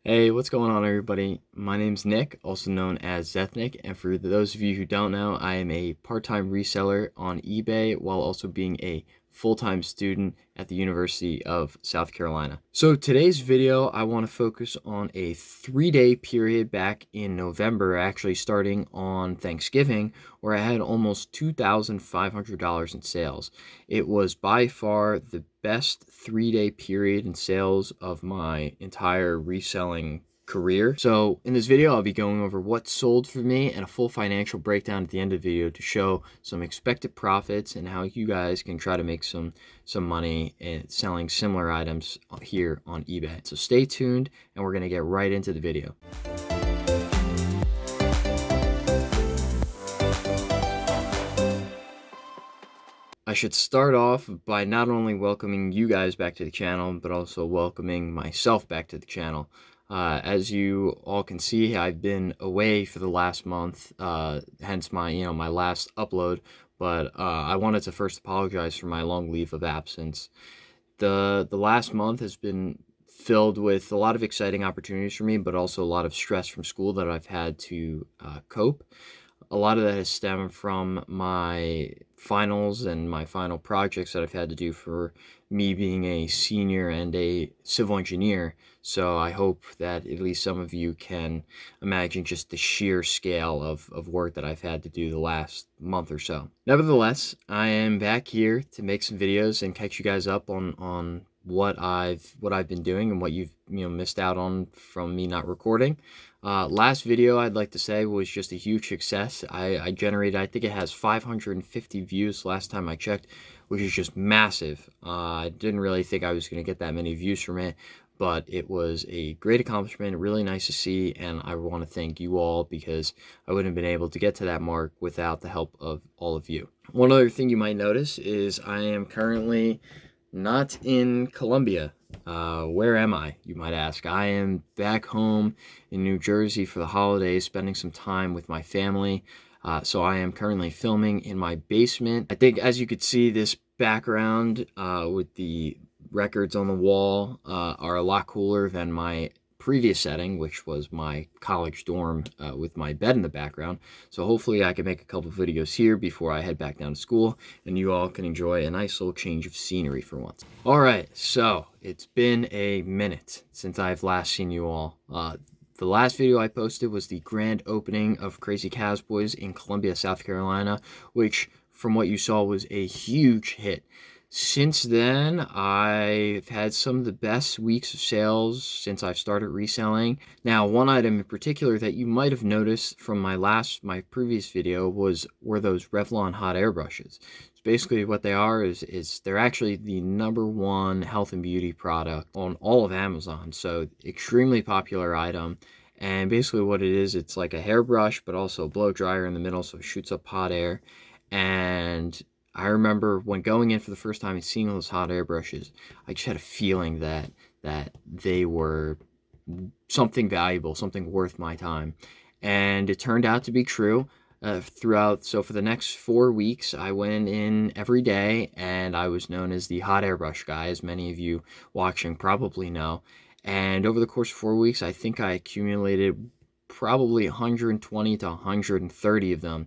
Hey, what's going on, everybody? My name's Nick, also known as Zethnic, and for those of you who don't know, I am a part-time reseller on eBay while also being a full-time student at the University of South Carolina. So today's video, I want to focus on a 3-day period back in November, actually starting on Thanksgiving, where I had almost $2,500 in sales. It was by far the best 3-day period in sales of my entire reselling career. So in this video, I'll be going over what sold for me and a full financial breakdown at the end of the video to show some expected profits and how you guys can try to make some money in selling similar items here on eBay. So stay tuned and we're going to get right into the video. I should start off by not only welcoming you guys back to the channel, but also welcoming myself back to the channel. As you all can see, I've been away for the last month, hence my last upload. But I wanted to first apologize for my long leave of absence. The last month has been filled with a lot of exciting opportunities for me, but also a lot of stress from school that I've had to cope. A lot of that has stemmed from my finals and my final projects that I've had to do for me being a senior and a civil engineer. So I hope that at least some of you can imagine just the sheer scale of work that I've had to do the last month or so. Nevertheless, I am back here to make some videos and catch you guys up on what I've been doing and what you've missed out on from me not recording. Last video, I'd like to say, was just a huge success. I generated, I think it has 550 views last time I checked, which is just massive. I didn't really think I was going to get that many views from it, but it was a great accomplishment, really nice to see, and I want to thank you all because I wouldn't have been able to get to that mark without the help of all of you. One other thing you might notice is I am currently not in Colombia. Where am I, you might ask? I am back home in New Jersey for the holidays, spending some time with my family. So I am currently filming in my basement. I think, as you could see, this background with the records on the wall are a lot cooler than my previous setting, which was my college dorm with my bed in the background. So hopefully I can make a couple videos here before I head back down to school, and you all can enjoy a nice little change of scenery for once. All right, so it's been a minute since I've last seen you all. The last video I posted was the grand opening of Crazy Cowboys in Columbia, South Carolina, which, from what you saw, was a huge hit. Since then, I've had some of the best weeks of sales since I've started reselling. Now, one item in particular that you might have noticed from my previous video were those Revlon hot air brushes. So basically what they are is they're actually the #1 health and beauty product on all of Amazon. So extremely popular item. And basically what it is, it's like a hairbrush, but also a blow dryer in the middle, so it shoots up hot air. And I remember when going in for the first time and seeing all those hot air brushes, I just had a feeling that they were something valuable, something worth my time. And it turned out to be true. So for the next 4 weeks, I went in every day, and I was known as the hot airbrush guy, as many of you watching probably know. And over the course of 4 weeks, I think I accumulated probably 120 to 130 of them.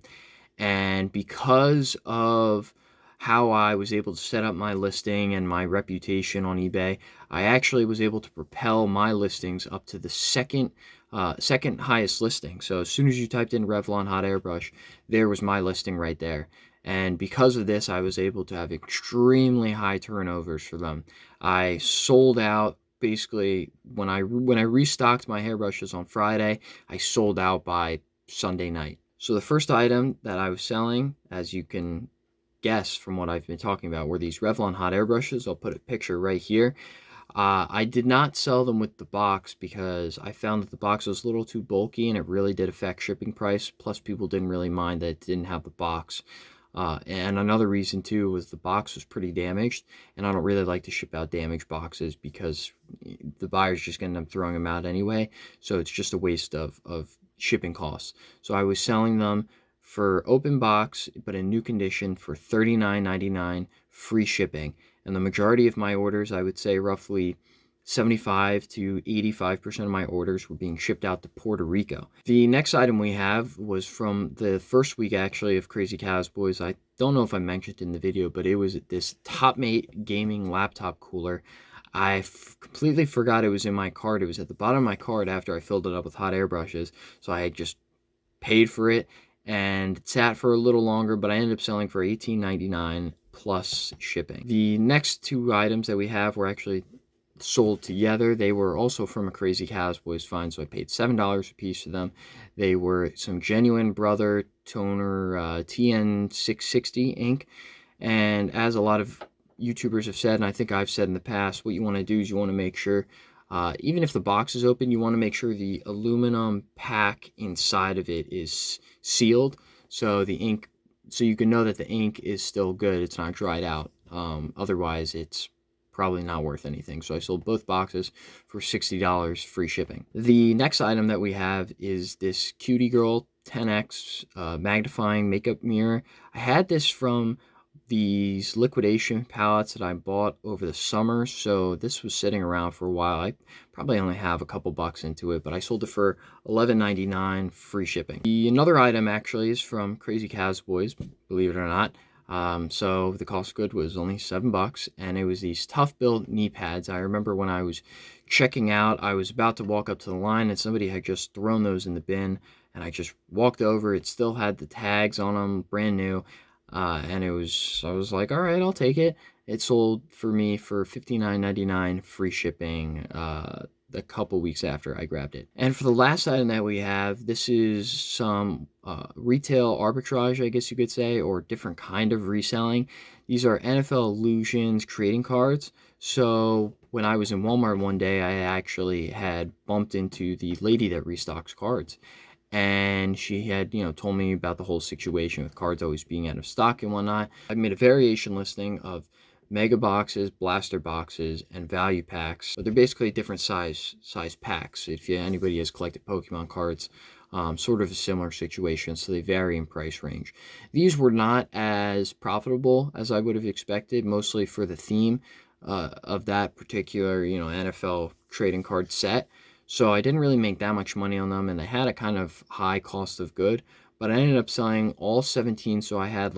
And because of how I was able to set up my listing and my reputation on eBay, I actually was able to propel my listings up to the second highest listing. So as soon as you typed in Revlon hot airbrush, there was my listing right there. And because of this, I was able to have extremely high turnovers for them. I sold out basically when I restocked my hairbrushes on Friday. I sold out by Sunday night. So the first item that I was selling, as you can guess from what I've been talking about, were these Revlon hot air brushes. I'll put a picture right here. I did not sell them with the box because I found that the box was a little too bulky and it really did affect shipping price. Plus, people didn't really mind that it didn't have the box. And another reason too was the box was pretty damaged, and I don't really like to ship out damaged boxes because the buyer's just going to end up throwing them out anyway. So it's just a waste of shipping costs. So I was selling them for open box, but in new condition, for $39.99 free shipping. And the majority of my orders, I would say roughly 75 to 85% of my orders were being shipped out to Puerto Rico. The next item we have was from the first week actually of Crazy Cowboys. I don't know if I mentioned in the video, but it was this Topmate gaming laptop cooler. I completely forgot it was in my cart. It was at the bottom of my cart after I filled it up with hot air brushes. So I just paid for it and it sat for a little longer, but I ended up selling for $18.99 plus shipping. The next two items that we have were actually sold together. They were also from a Crazy Cowboys find, so I paid $7 a piece for them. They were some Genuine Brother toner TN660 ink, and as a lot of YouTubers have said, and I think I've said in the past, what you want to do is you want to make sure, even if the box is open, you want to make sure the aluminum pack inside of it is sealed, so the ink, so you can know that the ink is still good, it's not dried out. Otherwise it's probably not worth anything. So I sold both boxes for $60 free shipping. The next item that we have is this Cutie Girl 10X magnifying makeup mirror. I had this from these liquidation palettes that I bought over the summer, so this was sitting around for a while. I probably only have a couple bucks into it, but I sold it for $11.99 free shipping. Another item actually is from Crazy Cowboys, believe it or not. So the cost of good was only $7, and it was these Tough Built knee pads. I remember when I was checking out, I was about to walk up to the line and somebody had just thrown those in the bin, and I just walked over. It still had the tags on them, brand new, and I was like, all right, I'll take it. It sold for me for $59.99 free shipping, a couple weeks after I grabbed it. And for the last item that we have, this is some retail arbitrage, I guess you could say, or different kind of reselling. These are NFL Illusions trading cards. So when I was in Walmart one day, I actually had bumped into the lady that restocks cards, and she had, told me about the whole situation with cards always being out of stock and whatnot. I made a variation listing of mega boxes, blaster boxes, and value packs. But they're basically different size packs. If anybody has collected Pokemon cards, sort of a similar situation, so they vary in price range. These were not as profitable as I would have expected, mostly for the theme of that particular, NFL trading card set. So I didn't really make that much money on them, and they had a kind of high cost of good. But I ended up selling all 17, so I had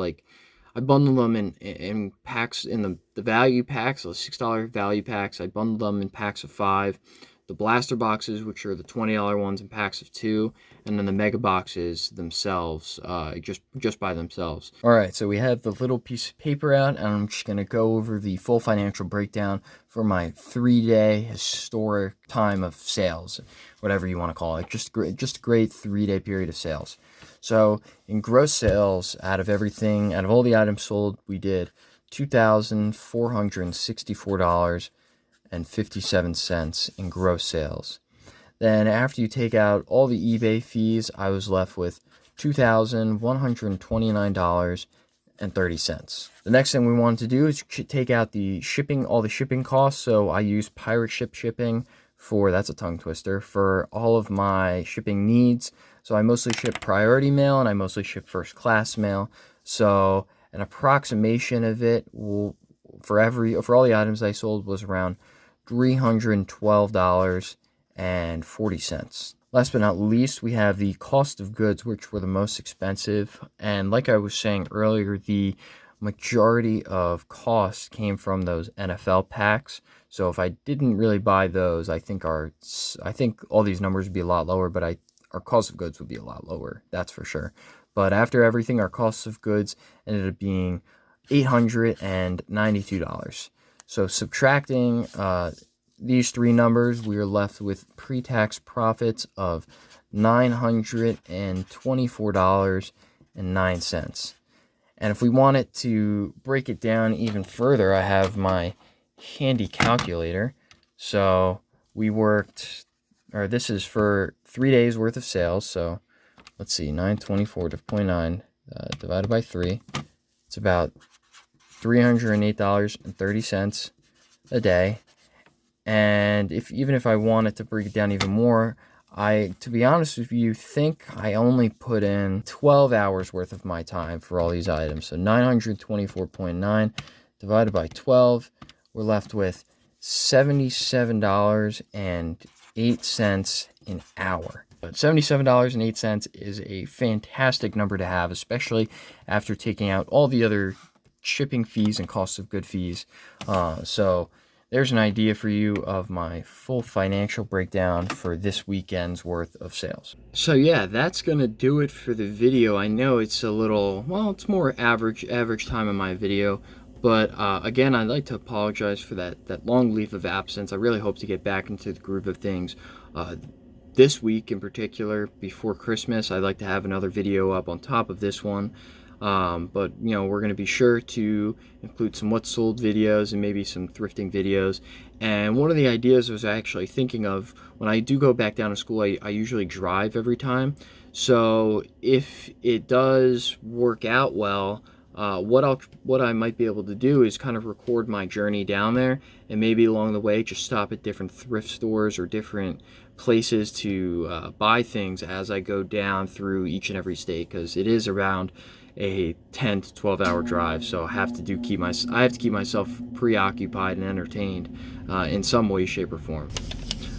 I bundled them in packs, in the value packs, the $6 value packs. I bundled them in packs of 5. The blaster boxes, which are the $20 ones, in packs of 2, and then the mega boxes themselves, just by themselves. All right, so we have the little piece of paper out, and I'm just gonna go over the full financial breakdown for my 3-day historic time of sales, whatever you want to call it. Just a great 3-day period of sales. So in gross sales, out of all the items sold, we did $2,464.57 in gross sales. Then after you take out all the eBay fees, I was left with $2,129.30. The next thing we wanted to do is take out the shipping, all the shipping costs. So I used Pirate Ship shipping that's a tongue twister, for all of my shipping needs. So I mostly ship priority mail and I mostly ship first class mail. So an approximation of it for all the items I sold was around $312.40. Last but not least, we have the cost of goods, which were the most expensive. And like I was saying earlier, the majority of costs came from those NFL packs. So if I didn't really buy those, I think all these numbers would be a lot lower, but our cost of goods would be a lot lower, that's for sure. But after everything, our cost of goods ended up being $892. So subtracting these three numbers, we are left with pre-tax profits of $924.09. And if we wanted to break it down even further, I have my handy calculator. So this is for 3 days worth of sales. So let's see, 924.9 divided by 3. It's about $308.30 a day. And even if I wanted to break it down even more, to be honest with you, think I only put in 12 hours worth of my time for all these items. So 924.9 divided by 12, we're left with $77.08 an hour. But $77.08 is a fantastic number to have, especially after taking out all the other shipping fees and cost of good fees. So there's an idea for you of my full financial breakdown for this weekend's worth of sales. So yeah, that's gonna do it for the video. I know it's a little, well, it's more average time in my video, but again, I'd like to apologize for that long leave of absence. I really hope to get back into the groove of things. This week in particular, before Christmas, I'd like to have another video up on top of this one. But you know, we're going to be sure to include some what's sold videos and maybe some thrifting videos. And one of the ideas I was actually thinking of, when I do go back down to school, I usually drive every time. So if it does work out well, what I might be able to do is kind of record my journey down there, and maybe along the way just stop at different thrift stores or different places to buy things as I go down through each and every state, because it is around a 10 to 12 hour drive. So I have to keep myself preoccupied and entertained in some way, shape, or form.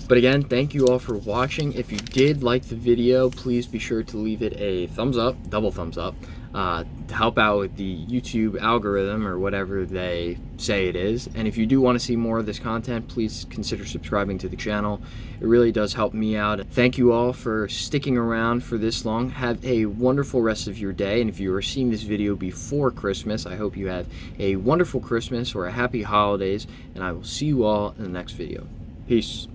But again, thank you all for watching. If you did like the video, please be sure to leave it a thumbs up, double thumbs up, to help out with the YouTube algorithm or whatever they say it is. And if you do want to see more of this content, please consider subscribing to the channel. It really does help me out. Thank you all for sticking around for this long. Have a wonderful rest of your day. And if you are seeing this video before Christmas, I hope you have a wonderful Christmas or a happy holidays. And I will see you all in the next video. Peace.